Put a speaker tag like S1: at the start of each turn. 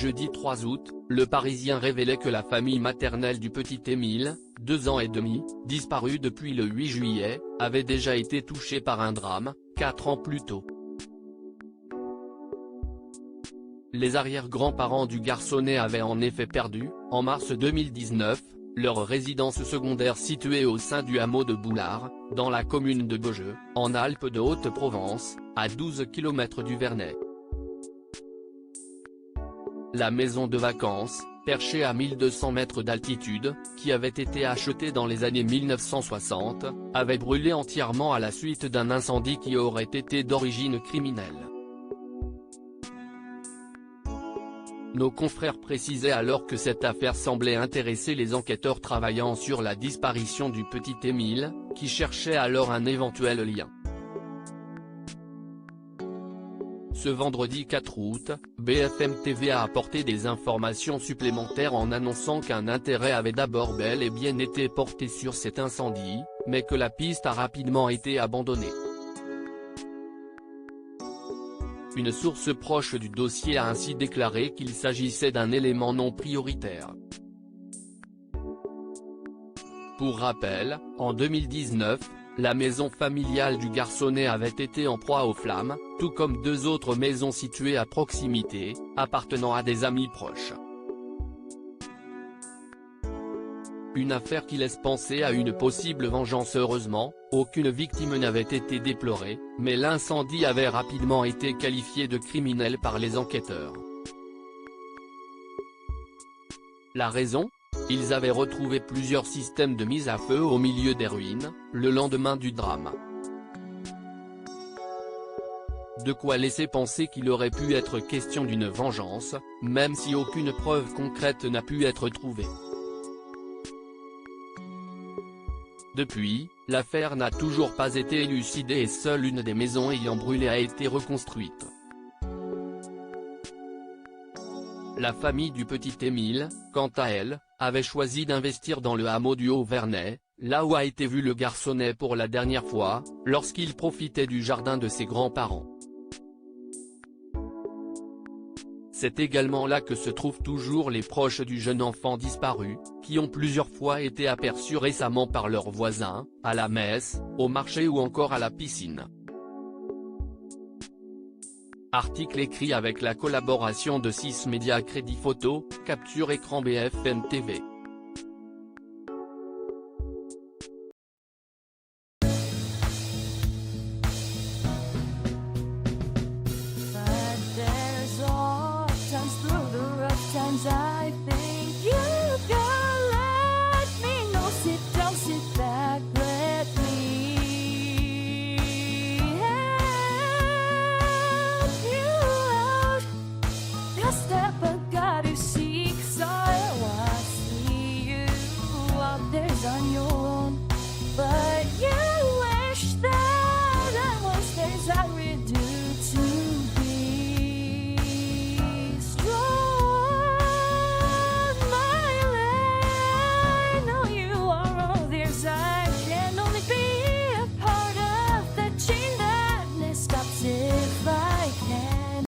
S1: jeudi 3 août, Le Parisien révélait que la famille maternelle du petit Émile, 2 ans et demi, disparu depuis le 8 juillet, avait déjà été touchée par un drame, 4 ans plus tôt. Les arrière-grands-parents du garçonnet avaient en effet perdu, en mars 2019, leur résidence secondaire située au sein du hameau de Boulard, dans la commune de Beaujeu, en Alpes-de-Haute-Provence, à 12 km du Vernet. La maison de vacances, perchée à 1200 mètres d'altitude, qui avait été achetée dans les années 1960, avait brûlé entièrement à la suite d'un incendie qui aurait été d'origine criminelle. Nos confrères précisaient alors que cette affaire semblait intéresser les enquêteurs travaillant sur la disparition du petit Émile, qui cherchaient alors un éventuel lien. Ce vendredi 4 août, BFM TV a apporté des informations supplémentaires en annonçant qu'un intérêt avait d'abord bel et bien été porté sur cet incendie, mais que la piste a rapidement été abandonnée. Une source proche du dossier a ainsi déclaré qu'il s'agissait d'un élément non prioritaire. Pour rappel, en 2019, la maison familiale du garçonnet avait été en proie aux flammes, tout comme 2 autres maisons situées à proximité, appartenant à des amis proches. Une affaire qui laisse penser à une possible vengeance. Heureusement, aucune victime n'avait été déplorée, mais l'incendie avait rapidement été qualifié de criminel par les enquêteurs. La raison ? Ils avaient retrouvé plusieurs systèmes de mise à feu au milieu des ruines, le lendemain du drame. De quoi laisser penser qu'il aurait pu être question d'une vengeance, même si aucune preuve concrète n'a pu être trouvée. Depuis, l'affaire n'a toujours pas été élucidée et seule une des maisons ayant brûlé a été reconstruite. La famille du petit Émile, quant à elle, avait choisi d'investir dans le hameau du Haut-Vernet, là où a été vu le garçonnet pour la dernière fois, lorsqu'il profitait du jardin de ses grands-parents. C'est également là que se trouvent toujours les proches du jeune enfant disparu, qui ont plusieurs fois été aperçus récemment par leurs voisins, à la messe, au marché ou encore à la piscine. Article écrit avec la collaboration de 6 médias Crédit Photo, Capture Écran BFM TV.